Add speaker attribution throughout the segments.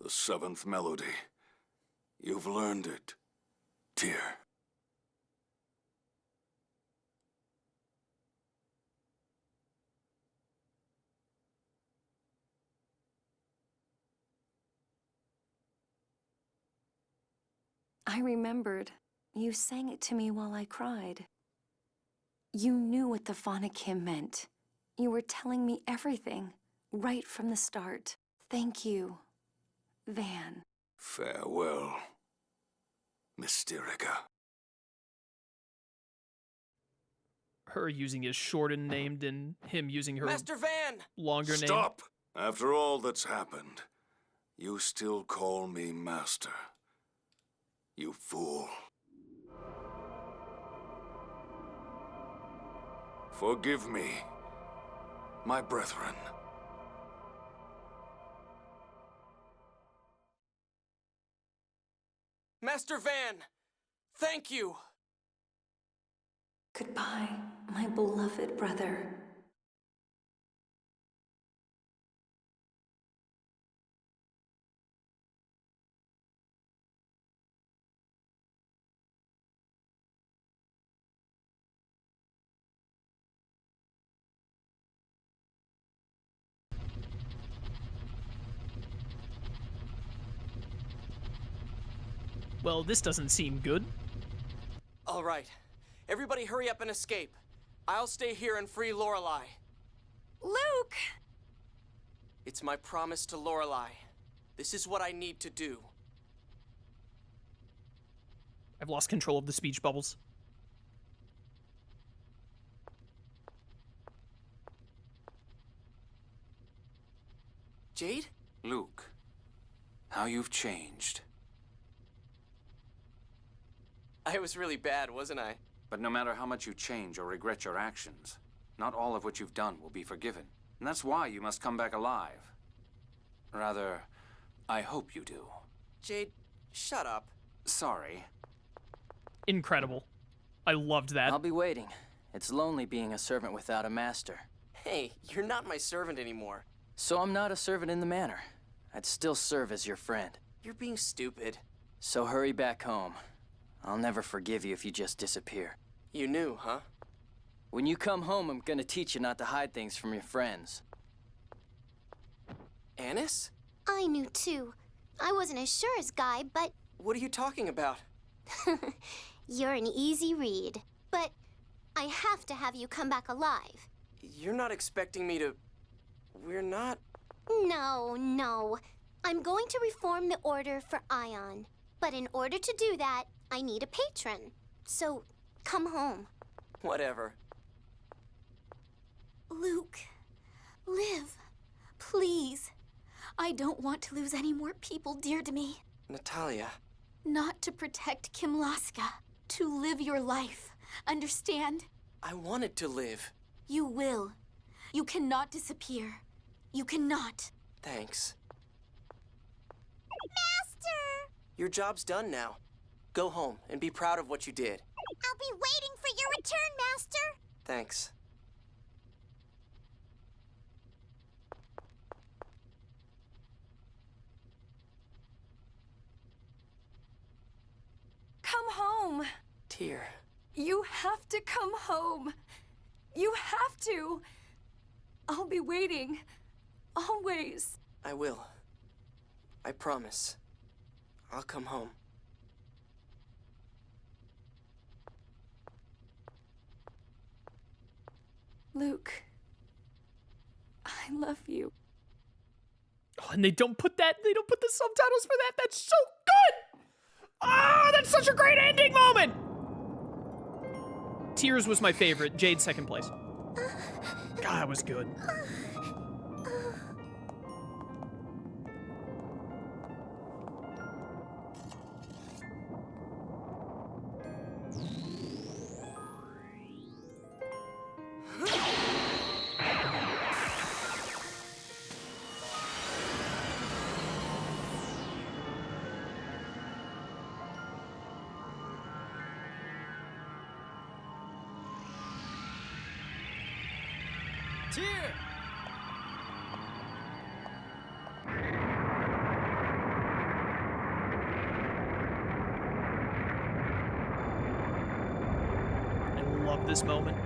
Speaker 1: The seventh melody. You've learned it, Tyr.
Speaker 2: I remembered. You sang it to me while I cried. You knew what the phonic hymn meant. You were telling me everything, right from the start. Thank you, Van.
Speaker 1: Farewell, Mysterica.
Speaker 3: Her using his shortened named and him using her
Speaker 4: Master Van!
Speaker 3: longer name.
Speaker 1: Stop! After all that's happened, you still call me Master. You fool. Forgive me, my brethren.
Speaker 4: Master Van! Thank you!
Speaker 2: Goodbye, my beloved brother.
Speaker 3: Well, this doesn't seem good.
Speaker 4: All right. Everybody hurry up and escape. I'll stay here and free Lorelei.
Speaker 2: Luke!
Speaker 4: It's my promise to Lorelei. This is what I need to do.
Speaker 3: I've lost control of the speech bubbles.
Speaker 4: Jade?
Speaker 5: Luke, how you've changed.
Speaker 4: I was really bad, wasn't I?
Speaker 5: But no matter how much you change or regret your actions, not all of what you've done will be forgiven. And that's why you must come back alive. Rather, I hope you do.
Speaker 4: Jade, shut up.
Speaker 5: Sorry.
Speaker 3: Incredible. I loved that.
Speaker 6: I'll be waiting. It's lonely being a servant without a master.
Speaker 4: Hey, you're not my servant anymore.
Speaker 6: So I'm not a servant in the manor. I'd still serve as your friend.
Speaker 4: You're being stupid.
Speaker 6: So hurry back home. I'll never forgive you if you just disappear.
Speaker 4: You knew, huh?
Speaker 6: When you come home, I'm gonna teach you not to hide things from your friends.
Speaker 4: Annis?
Speaker 7: I knew too. I wasn't as sure as Guy, but
Speaker 4: What are you talking about?
Speaker 7: you're an easy read. But I have to have you come back alive.
Speaker 4: You're not expecting me to... We're not...
Speaker 7: No. I'm going to reform the Order for Ion. But in order to do that, I need a patron. So, come home.
Speaker 4: Whatever.
Speaker 8: Luke, live. Please. I don't want to lose any more people dear to me.
Speaker 4: Natalia.
Speaker 8: Not to protect Kimlaska. To live your life. Understand?
Speaker 4: I wanted to live.
Speaker 8: You will. You cannot disappear. You cannot.
Speaker 4: Thanks.
Speaker 7: Master!
Speaker 4: Your job's done now. Go home and be proud of what you did.
Speaker 7: I'll be waiting for your return, Master!
Speaker 4: Thanks.
Speaker 2: Come home.
Speaker 4: Tyr.
Speaker 2: You have to come home. You have to. I'll be waiting. Always.
Speaker 4: I will. I promise. I'll come home.
Speaker 2: Luke, I love you.
Speaker 3: Oh, and they don't put the subtitles for that. That's so good. Ah, that's such a great ending moment. Tears was my favorite. Jade second place. God, that was good.
Speaker 6: Tyr!
Speaker 3: this moment.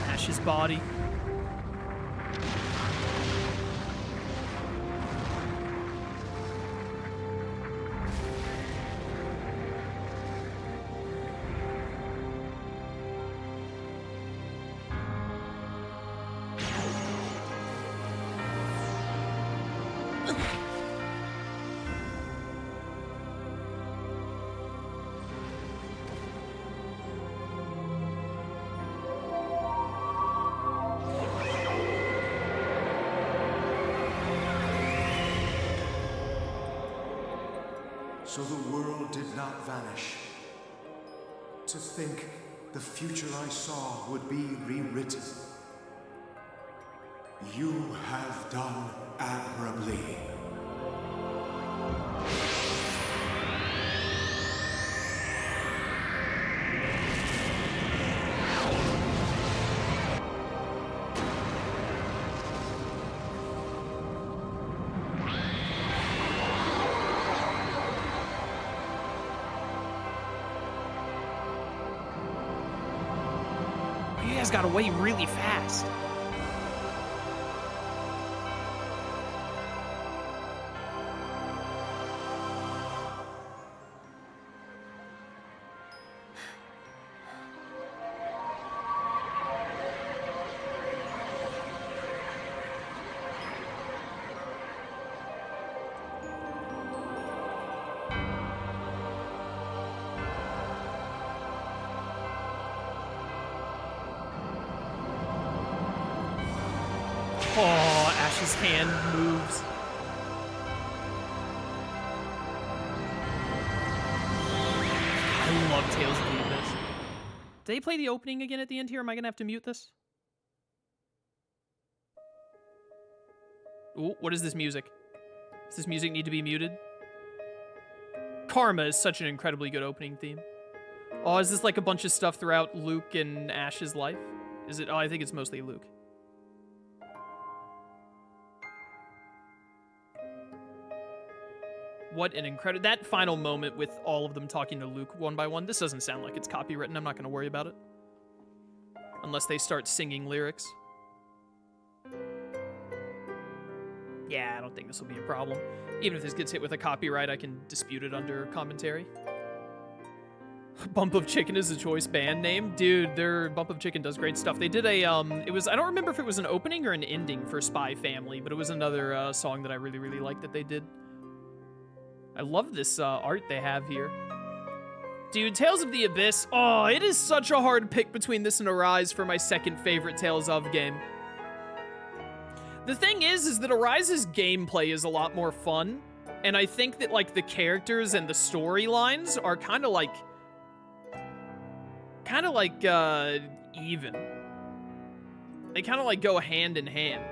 Speaker 3: Ash's body.
Speaker 9: So the world did not vanish. To think the future I saw would be rewritten. You have done admirably.
Speaker 3: You guys got away really fast. Oh, Ash's hand moves. I love Tales of the Abyss. Did they play the opening again at the end here? Am I gonna have to mute this? Ooh, what is this music? Does this music need to be muted? Karma is such an incredibly good opening theme. Oh, is this like a bunch of stuff throughout Luke and Ash's life? Is it? Oh, I think it's mostly Luke. What an incredible... That final moment with all of them talking to Luke one by one, this doesn't sound like it's copywritten. I'm not going to worry about it. Unless they start singing lyrics. Yeah, I don't think this will be a problem. Even if this gets hit with a copyright, I can dispute it under commentary. Bump of Chicken is a choice band name. Dude, their Bump of Chicken does great stuff. They did a, it was, I don't remember if it was an opening or an ending for Spy Family, but it was another song that I really, really liked that they did. I love this art they have here. Dude, Tales of the Abyss. Oh, it is such a hard pick between this and Arise for my second favorite Tales of game. The thing is that Arise's gameplay is a lot more fun, and I think that, like, the characters and the storylines are kind of like, even. They kind of, like, go hand in hand.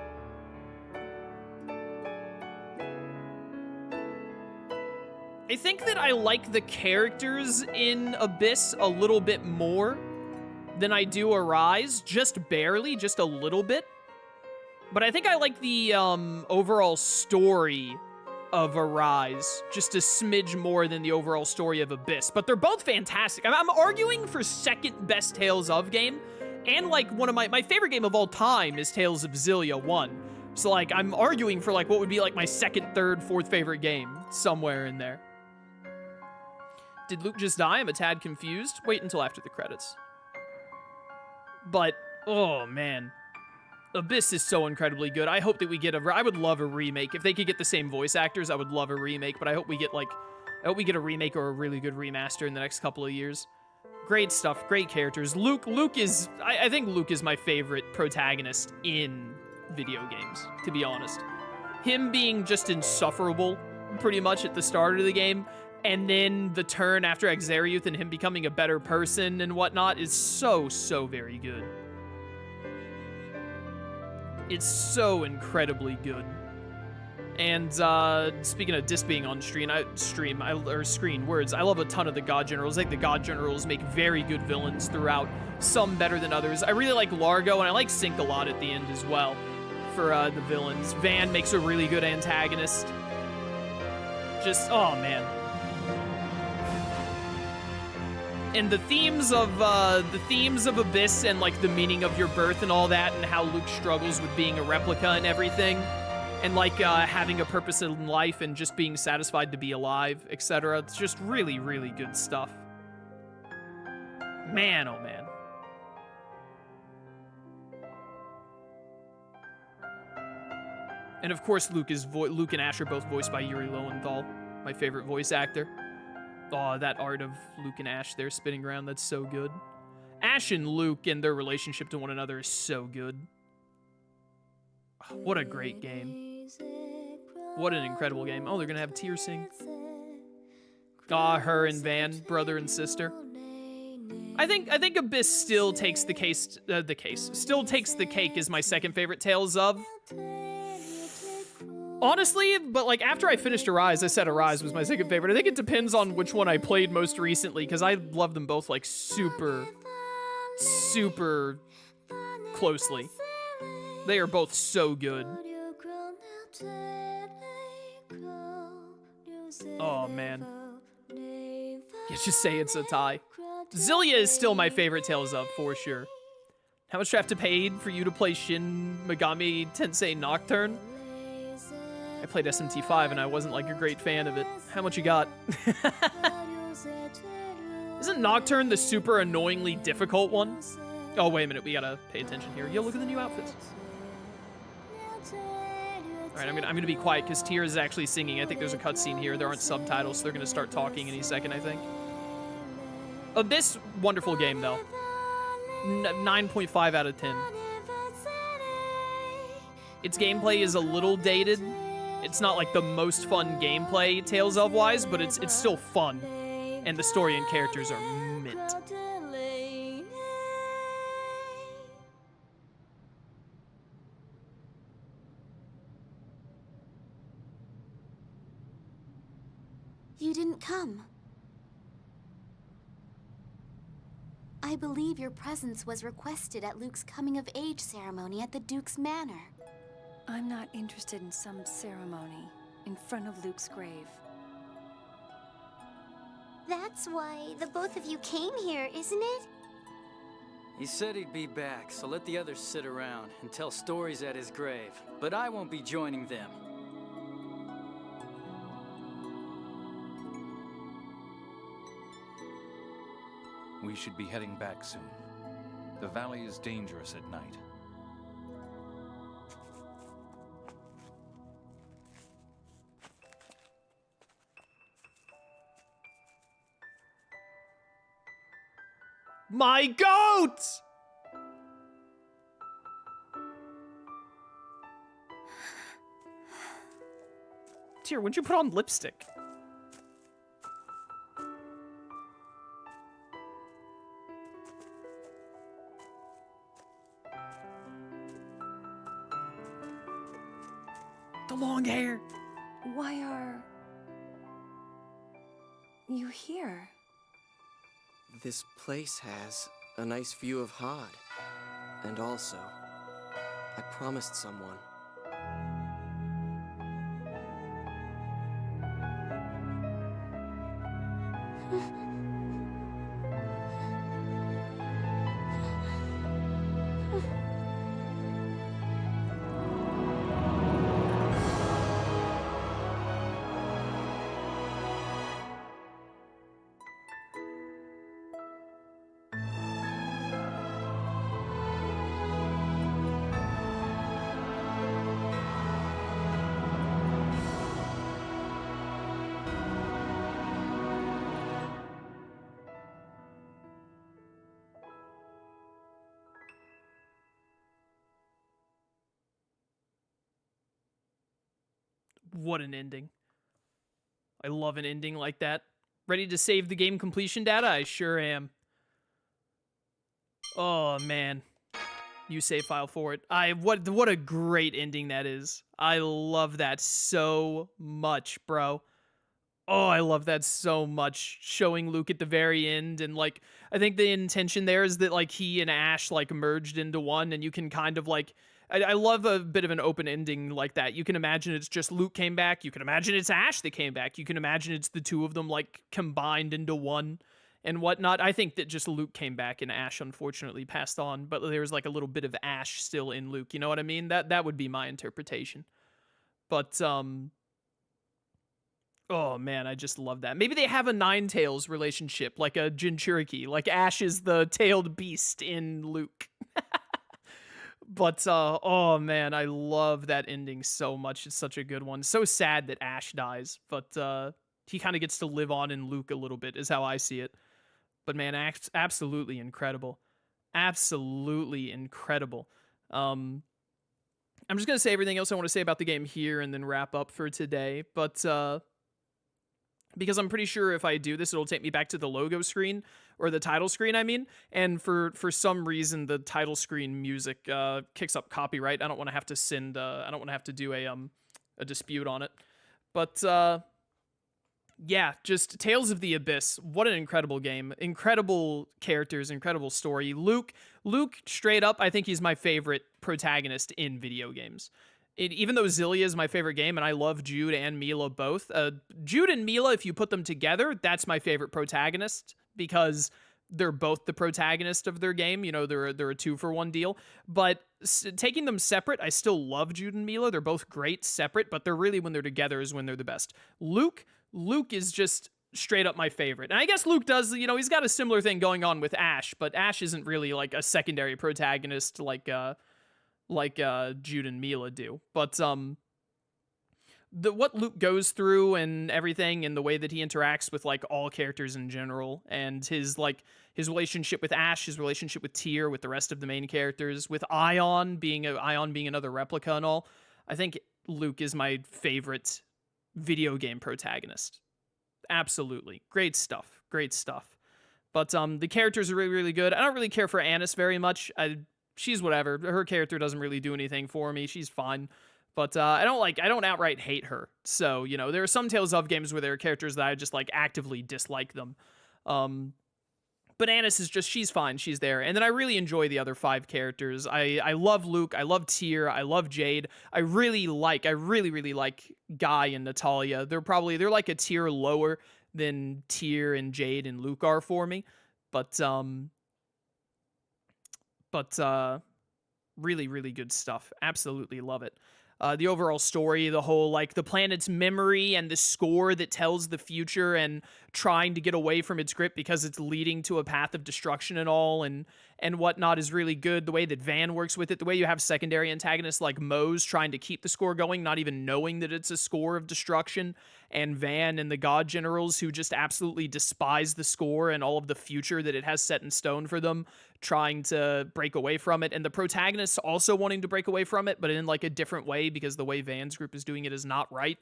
Speaker 3: I think that I like the characters in Abyss a little bit more than I do Arise, just barely, just a little bit. But I think I like the overall story of Arise just a smidge more than the overall story of Abyss. But they're both fantastic. I'm arguing for second best Tales of game, and like one of my favorite game of all time is Tales of Xillia 1. So like I'm arguing for like what would be like my second, third, fourth favorite game somewhere in there. Did Luke just die? I'm a tad confused. Wait until after the credits. But, oh man. Abyss is so incredibly good. I hope that we get I would love a remake. If they could get the same voice actors, I would love a remake, but I hope we get a remake or a really good remaster in the next couple of years. Great stuff, great characters. Luke is, I think Luke is my favorite protagonist in video games, to be honest. Him being just insufferable, pretty much at the start of the game, and then the turn after Exariuth and him becoming a better person and whatnot is so, so very good. It's so incredibly good. And speaking of dis being on screen, words, I love a ton of the God Generals. I think the God Generals make very good villains throughout, some better than others. I really like Largo, and I like Sync a lot at the end as well for the villains. Van makes a really good antagonist. Just, oh man. And the themes of Abyss and like the meaning of your birth and all that, and how Luke struggles with being a replica and everything, and like having a purpose in life and just being satisfied to be alive, etc. It's just really, really good stuff. Man, oh man. And of course, Luke and Ash are both voiced by Yuri Lowenthal, my favorite voice actor. Oh, that art of Luke and Ash there spinning around, that's so good. Ash and Luke and their relationship to one another is so good. What a great game. What an incredible game. Oh, they're gonna have Tear sing. Ah, her and Van, brother and sister. I think Abyss still takes the cake as my second favorite Tales of. Honestly, but like after I finished Arise, I said Arise was my second favorite. I think it depends on which one I played most recently, because I love them both like super closely. They are both so good. Oh man. Let's just say it's a tie. Zillia is still my favorite Tales of, for sure. How much do I have to pay for you to play Shin Megami Tensei Nocturne? I played SMT5 and I wasn't like a great fan of it. How much you got? Isn't Nocturne the super annoyingly difficult one? Oh, wait a minute, we gotta pay attention here. Yo, look at the new outfits. Alright, I'm gonna be quiet because Tear is actually singing. I think there's a cutscene here. There aren't subtitles, so they're gonna start talking any second, I think. Abyss, wonderful game though. 9.5 out of 10. Its gameplay is a little dated. It's not like the most fun gameplay Tales of wise, but it's still fun. And the story and characters are mint.
Speaker 8: You didn't come. I believe your presence was requested at Luke's coming-of-age ceremony at the Duke's Manor.
Speaker 2: I'm not interested in some ceremony in front of Luke's grave.
Speaker 7: That's why the both of you came here, isn't it?
Speaker 6: He said he'd be back, so let the others sit around and tell stories at his grave. But I won't be joining them.
Speaker 10: We should be heading back soon. The valley is dangerous at night.
Speaker 3: My goat! Tear, when'd you put on lipstick? The long hair.
Speaker 2: Why are you here?
Speaker 4: This place has a nice view of Hod. And also, I promised someone.
Speaker 3: What an ending. I love an ending like that. Ready to save the game completion data? I sure am. Oh, man. You save file for it. What a great ending that is. I love that so much, bro. Oh, I love that so much. Showing Luke at the very end, and like, I think the intention there is that like he and Ash like merged into one, and you can kind of like, I love a bit of an open ending like that. You can imagine it's just Luke came back. You can imagine it's Ash that came back. You can imagine it's the two of them like combined into one. and whatnot. I think that just Luke came back and Ash unfortunately passed on, but there's like a little bit of Ash still in Luke. You know what I mean? That would be my interpretation. But oh man, I just love that. Maybe they have a Ninetales relationship, like a Jinchuriki, like Ash is the tailed beast in Luke. But oh man, I love that ending so much. It's such a good one. So sad that Ash dies, but he kind of gets to live on in Luke a little bit, is how I see it. But man, absolutely incredible. Absolutely incredible. I'm just going to say everything else I want to say about the game here and then wrap up for today. But because I'm pretty sure if I do this, it'll take me back to the logo screen, or the title screen, I mean. And for some reason, the title screen music kicks up copyright. I don't want to have to send, I don't want to have to do a dispute on it. But yeah, just Tales of the Abyss. What an incredible game. Incredible characters, incredible story. Luke, straight up, I think he's my favorite protagonist in video games. Even though Xillia is my favorite game, and I love Jude and Mila both, Jude and Mila, if you put them together, that's my favorite protagonist, because they're both the protagonist of their game. You know, they're a 2-for-1 deal. But taking them separate, I still love Jude and Mila. They're both great separate, but they're really, when they're together, is when they're the best. Luke is just straight up my favorite. And I guess Luke does, you know, he's got a similar thing going on with Ash, but Ash isn't really like a secondary protagonist like Jude and Mila do. But what Luke goes through and everything, and the way that he interacts with like all characters in general, and his relationship with Ash, his relationship with Tyr, with the rest of the main characters, with Ion being another replica and all, I think Luke is my favorite video game protagonist. Absolutely. Great stuff. But the characters are really, really good. I don't really care for Annis very much. She's whatever. Her character doesn't really do anything for me. She's fine. But I don't outright hate her. So, you know, there are some Tales of games where there are characters that I just like actively dislike them. But Annis is just, she's fine. She's there. And then I really enjoy the other 5 characters. I love Luke. I love Tyr. I love Jade. I really, really like Guy and Natalia. They're like a tier lower than Tyr and Jade and Luke are for me. But really, really good stuff. Absolutely love it. The overall story, the whole, like, the planet's memory and the score that tells the future and trying to get away from its grip because it's leading to a path of destruction and all, and whatnot is really good. The way that Van works with it, the way you have secondary antagonists like Mose trying to keep the score going, not even knowing that it's a score of destruction, and Van and the God Generals who just absolutely despise the score and all of the future that it has set in stone for them, trying to break away from it, and the protagonists also wanting to break away from it, but in like a different way because the way Van's group is doing it is not right.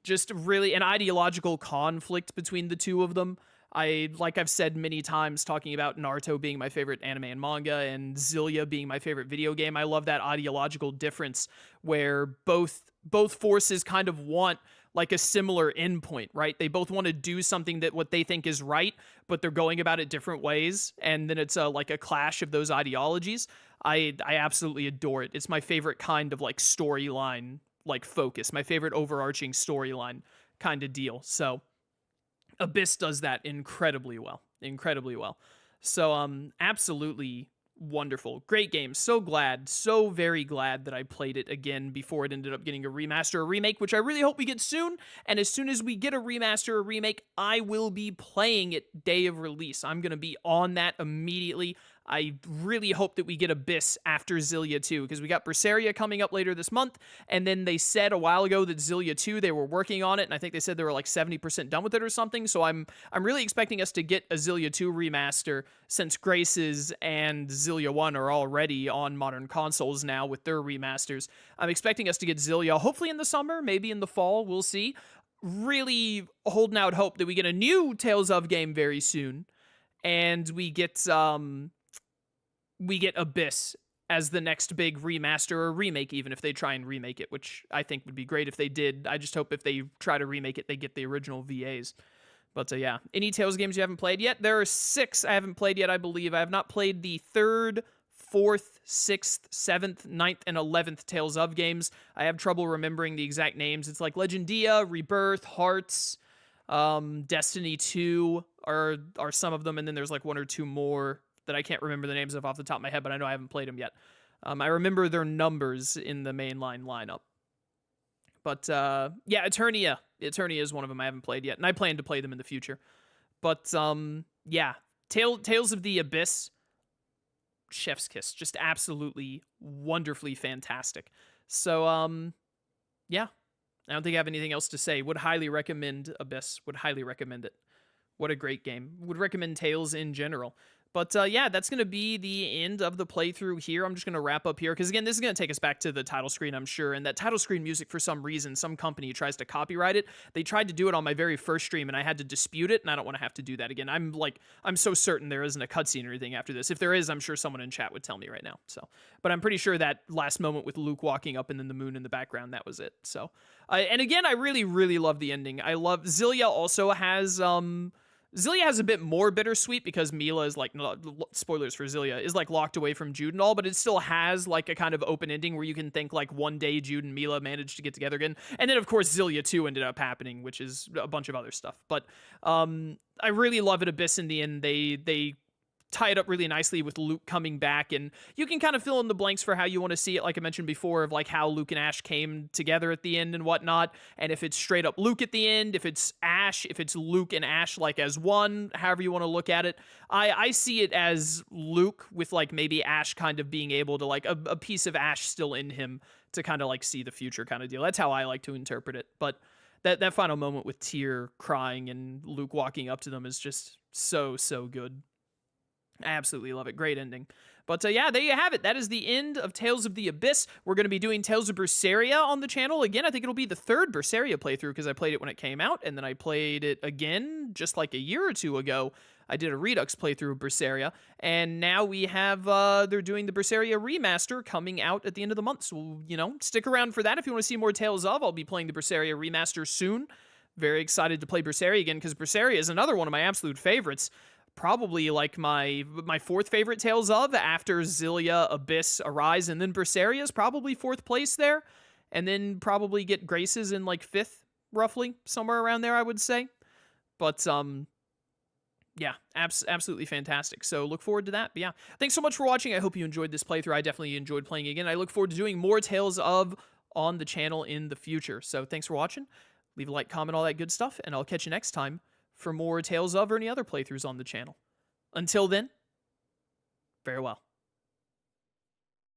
Speaker 3: Just really an ideological conflict between the two of them. Like I've said many times, talking about Naruto being my favorite anime and manga and Xillia being my favorite video game, I love that ideological difference where both forces kind of want like a similar endpoint, right? They both want to do something that what they think is right, but they're going about it different ways, and then it's like a clash of those ideologies. I absolutely adore it. It's my favorite kind of like storyline, like focus, my favorite overarching storyline kind of deal. So Abyss does that incredibly well. So absolutely wonderful. Great game. So very glad that I played it again before it ended up getting a remaster or remake, which I really hope we get soon. And as soon as we get a remaster or remake, I will be playing it day of release. I'm going to be on that immediately. I really hope that we get Abyss after Xillia 2, because we got Berseria coming up later this month, and then they said a while ago that Xillia 2, they were working on it, and I think they said they were like 70% done with it or something, so I'm really expecting us to get a Xillia 2 remaster, since Graces and Xillia 1 are already on modern consoles now with their remasters. I'm expecting us to get Xillia, hopefully in the summer, maybe in the fall, we'll see. Really holding out hope that we get a new Tales of game very soon, and we get Abyss as the next big remaster or remake, even if they try and remake it, which I think would be great if they did. I just hope if they try to remake it, they get the original VAs. But yeah, any Tales games you haven't played yet? There are 6 I haven't played yet, I believe. I have not played the 3rd, 4th, 6th, 7th, 9th, and 11th Tales of games. I have trouble remembering the exact names. It's like Legendia, Rebirth, Hearts, Destiny 2 are some of them, and then there's like 1 or 2 more that I can't remember the names of off the top of my head, but I know I haven't played them yet. I remember their numbers in the mainline lineup. But yeah, Eternia. Eternia is one of them I haven't played yet, and I plan to play them in the future. But yeah, Tales of the Abyss, chef's kiss, just absolutely wonderfully fantastic. So yeah, I don't think I have anything else to say. Would highly recommend Abyss. Would highly recommend it. What a great game. Would recommend Tales in general. But yeah, that's going to be the end of the playthrough here. I'm just going to wrap up here, because again, this is going to take us back to the title screen, I'm sure. And that title screen music, for some reason, some company tries to copyright it. They tried to do it on my very first stream, and I had to dispute it, and I don't want to have to do that again. I'm so certain there isn't a cutscene or anything after this. If there is, I'm sure someone in chat would tell me right now. So, but I'm pretty sure that last moment with Luke walking up and then the moon in the background, that was it. So, and again, I really, really love the ending. I love Zillia also has Zillia has a bit more bittersweet, because Mila is like, spoilers for Zillia, is like locked away from Jude and all, but it still has like a kind of open ending where you can think like one day Jude and Mila managed to get together again. And then of course Zillia 2 ended up happening, which is a bunch of other stuff. But I really love it. Abyss in the end, they tie it up really nicely with Luke coming back, and you can kind of fill in the blanks for how you want to see it, like I mentioned before, of like how Luke and Ash came together at the end and whatnot, and if it's straight up Luke at the end, if it's Ash, if it's Luke and Ash like as one, however you want to look at it. I see it as Luke with like maybe Ash kind of being able to like a piece of Ash still in him to kind of like see the future kind of deal. That's how I like to interpret it. But that final moment with Tyr crying and Luke walking up to them is just so good. I absolutely love it. Great ending. But yeah, there you have it. That is the end of Tales of the Abyss. We're going to be doing Tales of Berseria on the channel. Again, I think it'll be the 3rd Berseria playthrough, because I played it when it came out, and then I played it again just like a year or 2 ago. I did a Redux playthrough of Berseria, and now we have, they're doing the Berseria remaster coming out at the end of the month. So, you know, stick around for that if you want to see more Tales of. I'll be playing the Berseria remaster soon. Very excited to play Berseria again, because Berseria is another one of my absolute favorites. Probably like my 4th favorite Tales of, after Zillia, Abyss, Arise, and then Berseria is probably 4th place there. And then probably get Graces in like 5th, roughly, somewhere around there, I would say. But, yeah, absolutely fantastic. So look forward to that. But yeah, thanks so much for watching. I hope you enjoyed this playthrough. I definitely enjoyed playing again. I look forward to doing more Tales of on the channel in the future. So thanks for watching. Leave a like, comment, all that good stuff, and I'll catch you next time for more Tales of or any other playthroughs on the channel. Until then, farewell.